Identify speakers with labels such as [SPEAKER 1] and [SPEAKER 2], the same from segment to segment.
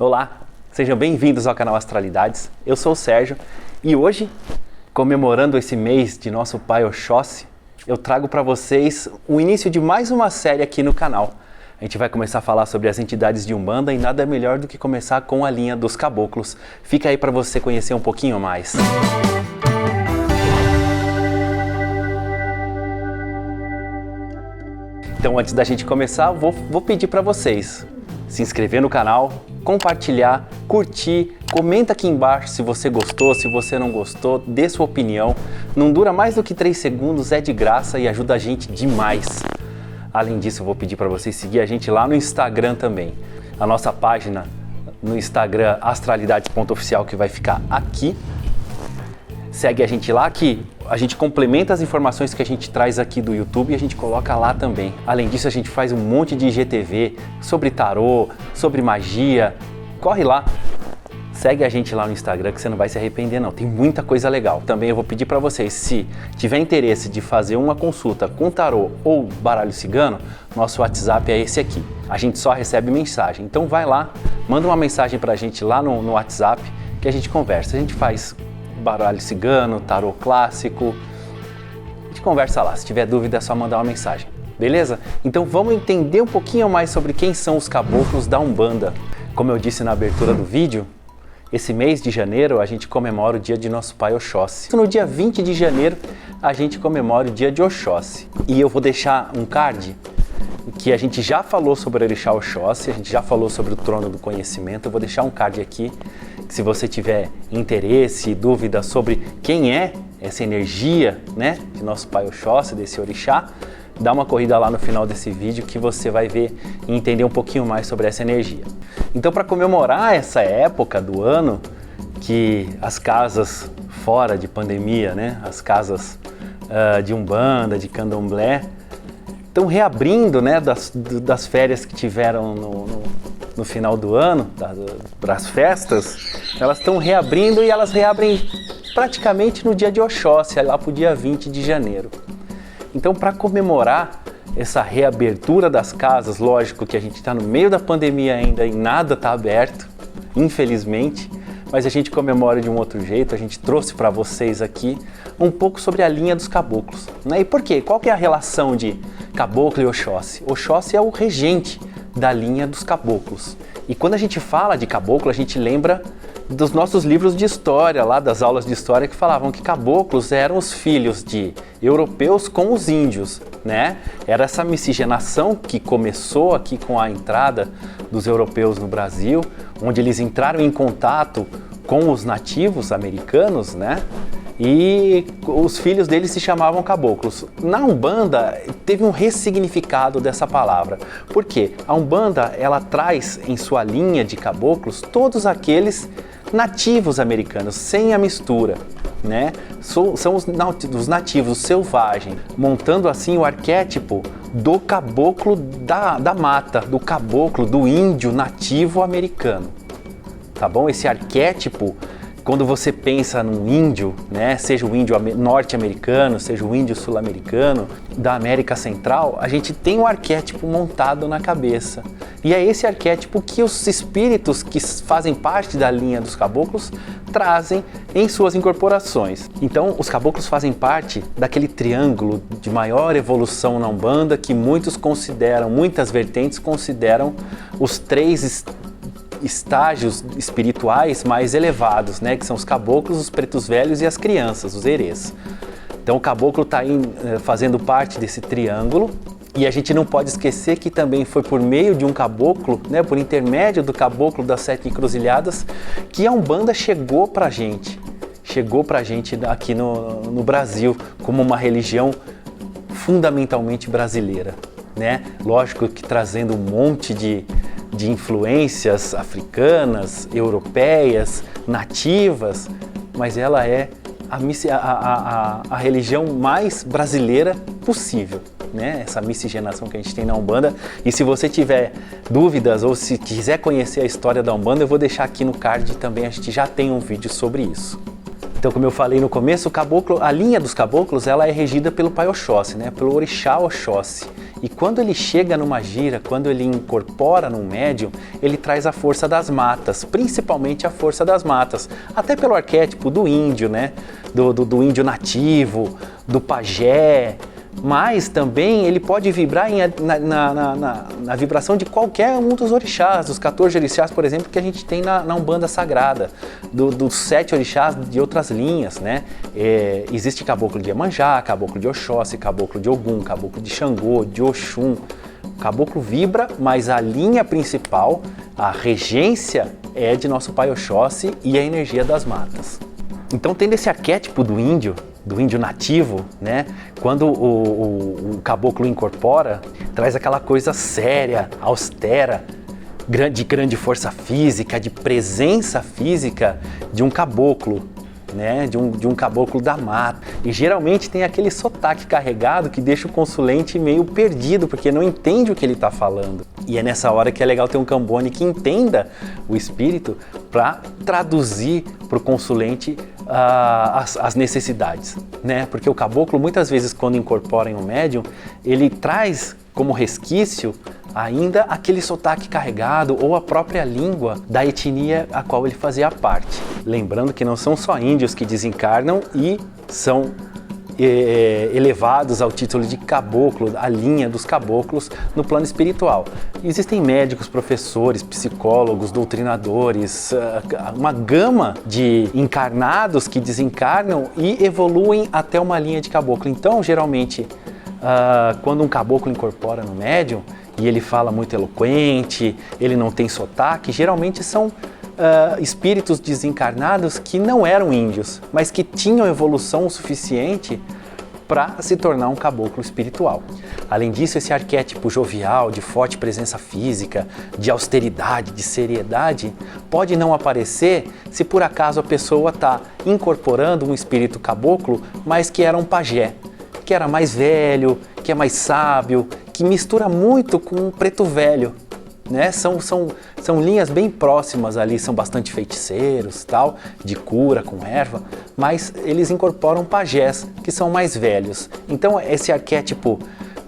[SPEAKER 1] Olá, sejam bem-vindos ao canal Astralidades. Eu sou o Sérgio e hoje, comemorando esse mês de nosso pai Oxóssi, eu trago para vocês o início de mais uma série aqui no canal. A gente vai começar a falar sobre as entidades de Umbanda e nada melhor do que começar com a linha dos caboclos. Fica aí para você conhecer um pouquinho mais. Então, antes da gente começar, vou pedir para vocês se inscrever no canal, compartilhar, curtir, comenta aqui embaixo se você gostou, se você não gostou, dê sua opinião. Não dura mais do que 3 segundos, é de graça e ajuda a gente demais. Além disso, eu vou pedir para vocês seguir a gente lá no Instagram também. A nossa página no Instagram, astralidades.oficial, que vai ficar aqui. Segue a gente lá que a gente complementa as informações que a gente traz aqui do YouTube e a gente coloca lá também. Além disso, a gente faz um monte de IGTV sobre tarô, sobre magia. Corre lá, segue a gente lá no Instagram que você não vai se arrepender não, tem muita coisa legal. Também eu vou pedir para vocês, se tiver interesse de fazer uma consulta com tarô ou baralho cigano, nosso WhatsApp é esse aqui. A gente só recebe mensagem, então vai lá, manda uma mensagem pra gente lá no WhatsApp que a gente conversa. A gente faz baralho cigano, tarô clássico, a gente conversa lá. Se tiver dúvida é só mandar uma mensagem, beleza? Então vamos entender um pouquinho mais sobre quem são os caboclos da Umbanda. Como eu disse na abertura do vídeo, esse mês de janeiro a gente comemora o dia de nosso pai Oxóssi. No dia 20 de janeiro a gente comemora o dia de Oxóssi. E eu vou deixar um card que a gente já falou sobre o Orixá Oxóssi, a gente já falou sobre o trono do conhecimento. Eu vou deixar um card aqui, que se você tiver interesse e dúvida sobre quem é essa energia, né, de nosso pai Oxóssi, desse orixá, dá uma corrida lá no final desse vídeo que você vai ver e entender um pouquinho mais sobre essa energia. Então, para comemorar essa época do ano, que as casas fora de pandemia, né, as casas de Umbanda, de Candomblé, estão reabrindo, né, das férias que tiveram no final do ano, das festas, elas estão reabrindo e elas reabrem praticamente no dia de Oxóssi, lá para o dia 20 de janeiro. Então, para comemorar essa reabertura das casas, lógico que a gente está no meio da pandemia ainda e nada está aberto, infelizmente, mas a gente comemora de um outro jeito. A gente trouxe para vocês aqui um pouco sobre a linha dos caboclos, né? E por quê? Qual que é a relação de caboclo e Oxóssi? Oxóssi é o regente da linha dos caboclos. E quando a gente fala de caboclo, a gente lembra dos nossos livros de história, lá das aulas de história, que falavam que caboclos eram os filhos de europeus com os índios, né? Era essa miscigenação que começou aqui com a entrada dos europeus no Brasil, onde eles entraram em contato com os nativos americanos, né? E os filhos deles se chamavam caboclos. Na Umbanda teve um ressignificado dessa palavra. Por quê? A Umbanda, ela traz em sua linha de caboclos todos aqueles nativos americanos, sem a mistura, né? São os nativos, o selvagem, montando assim o arquétipo do caboclo da mata, do caboclo, do índio nativo americano, tá bom? Esse arquétipo, quando você pensa num índio, né, seja o índio norte-americano, seja o índio sul-americano, da América Central, a gente tem um arquétipo montado na cabeça. E é esse arquétipo que os espíritos que fazem parte da linha dos caboclos trazem em suas incorporações. Então, os caboclos fazem parte daquele triângulo de maior evolução na Umbanda que muitas vertentes consideram os 3 estágios espirituais mais elevados, né, que são os caboclos, os pretos velhos e as crianças, os herês. Então o caboclo está fazendo parte desse triângulo e a gente não pode esquecer que também foi por meio de um caboclo, né, por intermédio do caboclo das 7 encruzilhadas, que a Umbanda chegou pra gente aqui no Brasil como uma religião fundamentalmente brasileira, né? Lógico que trazendo um monte de influências africanas, europeias, nativas, mas ela é a religião mais brasileira possível, né? Essa miscigenação que a gente tem na Umbanda. E se você tiver dúvidas ou se quiser conhecer a história da Umbanda, eu vou deixar aqui no card também, a gente já tem um vídeo sobre isso. Então, como eu falei no começo, o caboclo, a linha dos caboclos, ela é regida pelo Pai Oxóssi, né? Pelo Orixá Oxóssi. E quando ele chega numa gira, quando ele incorpora num médium, ele traz a força das matas, principalmente a força das matas. Até pelo arquétipo do índio, né? Do índio nativo, do pajé. Mas também ele pode vibrar na vibração de qualquer um dos orixás, dos 14 orixás, por exemplo, que a gente tem na Umbanda Sagrada, dos 7 orixás de outras linhas, né? Existe caboclo de Iemanjá, caboclo de Oxóssi, caboclo de Ogum, caboclo de Xangô, de Oxum. O caboclo vibra, mas a linha principal, a regência, é de nosso Pai Oxóssi e a energia das matas. Então, tendo esse arquétipo do índio nativo, né? Quando o caboclo incorpora, traz aquela coisa séria, austera, de grande força física, de presença física de um caboclo, né? De um caboclo da mata. E geralmente tem aquele sotaque carregado que deixa o consulente meio perdido, porque não entende o que ele está falando. E é nessa hora que é legal ter um cambone que entenda o espírito para traduzir para o consulente as necessidades, né? Porque o caboclo, muitas vezes, quando incorpora em um médium, ele traz como resquício ainda aquele sotaque carregado ou a própria língua da etnia a qual ele fazia parte. Lembrando que não são só índios que desencarnam e são elevados ao título de caboclo, a linha dos caboclos no plano espiritual. Existem médicos, professores, psicólogos, doutrinadores, uma gama de encarnados que desencarnam e evoluem até uma linha de caboclo. Então, geralmente, quando um caboclo incorpora no médium e ele fala muito eloquente, ele não tem sotaque, geralmente são espíritos desencarnados que não eram índios, mas que tinham evolução suficiente para se tornar um caboclo espiritual. Além disso, esse arquétipo jovial, de forte presença física, de austeridade, de seriedade, pode não aparecer se por acaso a pessoa está incorporando um espírito caboclo, mas que era um pajé, que era mais velho, que é mais sábio, que mistura muito com um preto velho, né? São linhas bem próximas ali, são bastante feiticeiros, tal, de cura com erva, mas eles incorporam pajés, que são mais velhos. Então esse arquétipo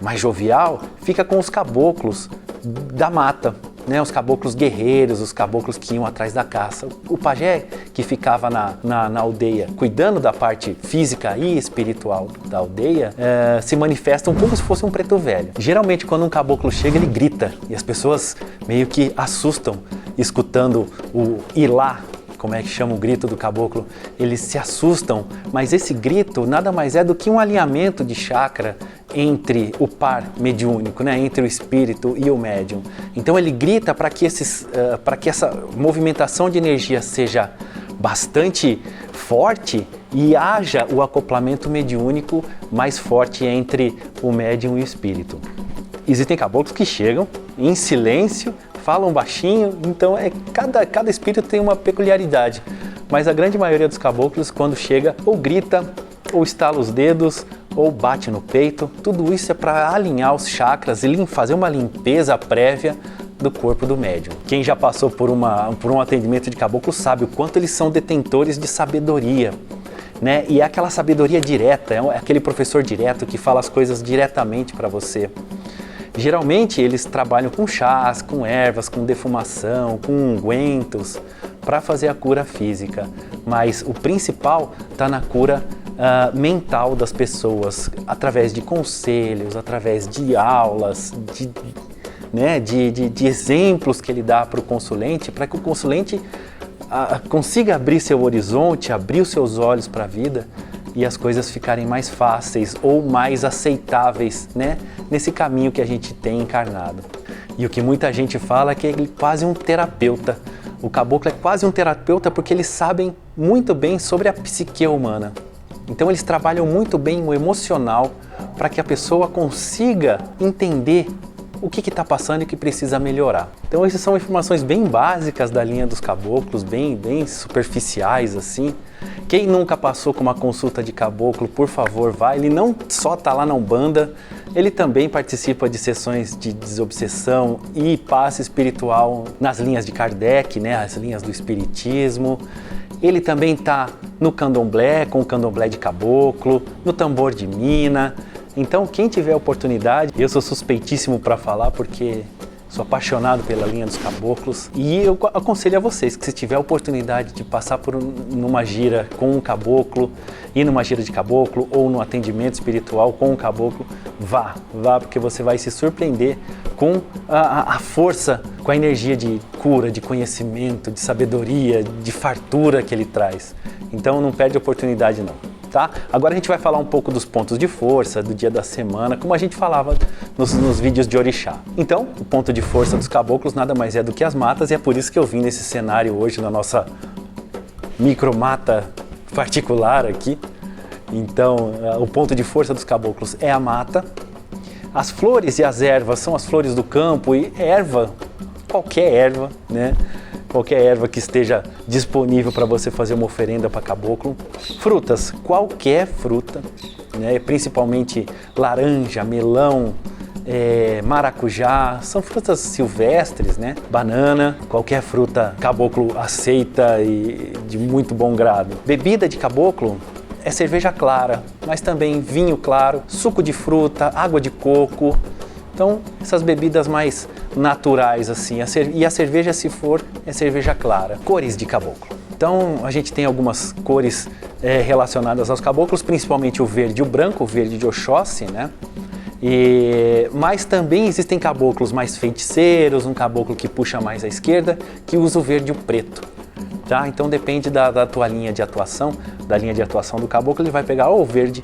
[SPEAKER 1] mais jovial fica com os caboclos da mata, né? Os caboclos guerreiros, os caboclos que iam atrás da caça. O pajé que ficava na aldeia, cuidando da parte física e espiritual da aldeia, se manifestam como se fosse um preto velho. Geralmente, quando um caboclo chega, ele grita e as pessoas meio que assustam escutando o ilá, como é que chama o grito do caboclo. Eles se assustam, mas esse grito nada mais é do que um alinhamento de chakra entre o par mediúnico, né? Entre o espírito e o médium. Então ele grita para que essa movimentação de energia seja bastante forte e haja o acoplamento mediúnico mais forte entre o médium e o espírito. Existem caboclos que chegam em silêncio, falam baixinho, então cada espírito tem uma peculiaridade. Mas a grande maioria dos caboclos, quando chega, ou grita, ou estala os dedos, ou bate no peito. Tudo isso é para alinhar os chakras e fazer uma limpeza prévia do corpo do médium. Quem já passou por um atendimento de caboclo sabe o quanto eles são detentores de sabedoria, né? E é aquela sabedoria direta, é aquele professor direto que fala as coisas diretamente para você. Geralmente eles trabalham com chás, com ervas, com defumação, com ungüentos para fazer a cura física, mas o principal está na cura mental das pessoas, através de conselhos, através de aulas, de exemplos que ele dá para o consulente, para que o consulente consiga abrir seu horizonte, abrir os seus olhos para a vida e as coisas ficarem mais fáceis ou mais aceitáveis, né? Nesse caminho que a gente tem encarnado. E o que muita gente fala é que ele é quase um terapeuta. O caboclo é quase um terapeuta porque eles sabem muito bem sobre a psique humana. Então eles trabalham muito bem o emocional para que a pessoa consiga entender o que está passando e o que precisa melhorar. Então essas são informações bem básicas da linha dos caboclos, bem superficiais assim. Quem nunca passou com uma consulta de caboclo, por favor, vá. Ele não só está lá na Umbanda, ele também participa de sessões de desobsessão e passe espiritual nas linhas de Kardec, né, as linhas do Espiritismo. Ele também está no candomblé, com o candomblé de caboclo, no tambor de mina. Então, quem tiver oportunidade, eu sou suspeitíssimo para falar porque sou apaixonado pela linha dos caboclos e eu aconselho a vocês que se tiver a oportunidade de passar numa gira com um caboclo, ir numa gira de caboclo ou no atendimento espiritual com um caboclo, vá, porque você vai se surpreender com a força, com a energia de cura, de conhecimento, de sabedoria, de fartura que ele traz. Então não perde a oportunidade não. Tá? Agora a gente vai falar um pouco dos pontos de força, do dia da semana, como a gente falava nos vídeos de orixá. Então, o ponto de força dos caboclos nada mais é do que as matas e é por isso que eu vim nesse cenário hoje na nossa micromata particular aqui. Então, o ponto de força dos caboclos é a mata. As flores e as ervas são as flores do campo e erva, qualquer erva, né? Qualquer erva que esteja disponível para você fazer uma oferenda para caboclo. Frutas, qualquer fruta, né? Principalmente laranja, melão, maracujá, são frutas silvestres, né? Banana, qualquer fruta caboclo aceita e de muito bom grado. Bebida de caboclo é cerveja clara, mas também vinho claro, suco de fruta, água de coco. Então, essas bebidas mais naturais, assim, e a cerveja, se for, é cerveja clara. Cores de caboclo. Então, a gente tem algumas cores relacionadas aos caboclos, principalmente o verde e o branco, o verde de Oxóssi, né? Mas também existem caboclos mais feiticeiros, um caboclo que puxa mais à esquerda, que usa o verde e o preto. Tá? Então depende da tua linha de atuação, da linha de atuação do caboclo, ele vai pegar ou verde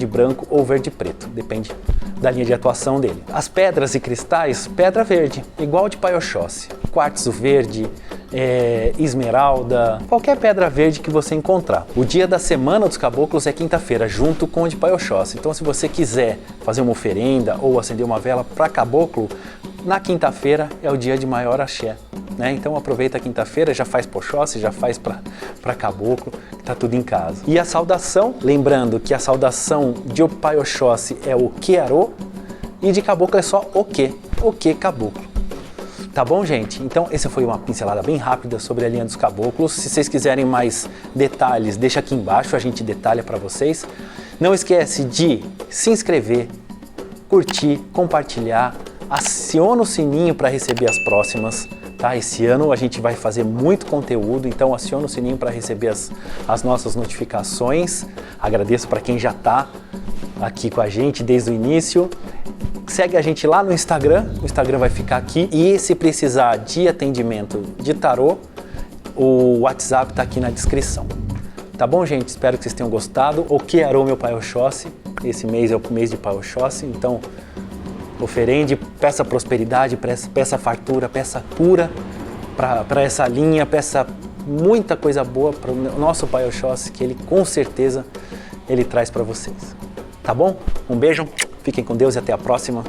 [SPEAKER 1] branco, ou verde preto, depende da linha de atuação dele. As pedras e cristais, pedra verde, igual de Pai Oxóssi, quartzo verde, esmeralda, qualquer pedra verde que você encontrar. O dia da semana dos caboclos é quinta-feira, junto com o de Pai Oxóssi. Então se você quiser fazer uma oferenda ou acender uma vela para caboclo, na quinta-feira é o dia de maior axé. Né? Então aproveita a quinta-feira, já faz para Oxóssi, já faz para caboclo, que tá tudo em casa. E a saudação, lembrando que a saudação de Pai Oxóssi é o Quearô e de caboclo é só o que caboclo. Tá bom, gente? Então essa foi uma pincelada bem rápida sobre a linha dos caboclos. Se vocês quiserem mais detalhes, deixa aqui embaixo, a gente detalha para vocês. Não esquece de se inscrever, curtir, compartilhar, aciona o sininho para receber as próximas. Tá? Esse ano a gente vai fazer muito conteúdo, então aciona o sininho para receber as nossas notificações. Agradeço para quem já está aqui com a gente desde o início. Segue a gente lá no Instagram, o Instagram vai ficar aqui. E se precisar de atendimento de tarô, o WhatsApp está aqui na descrição. Tá bom, gente? Espero que vocês tenham gostado. O Quearô, meu Pai Oxóssi. Esse mês é o mês de Pai Oxóssi, então oferende, peça prosperidade, peça fartura, peça cura para essa linha, peça muita coisa boa para o nosso Pai Oxóssi, que ele com certeza ele traz para vocês. Tá bom? Um beijo, fiquem com Deus e até a próxima.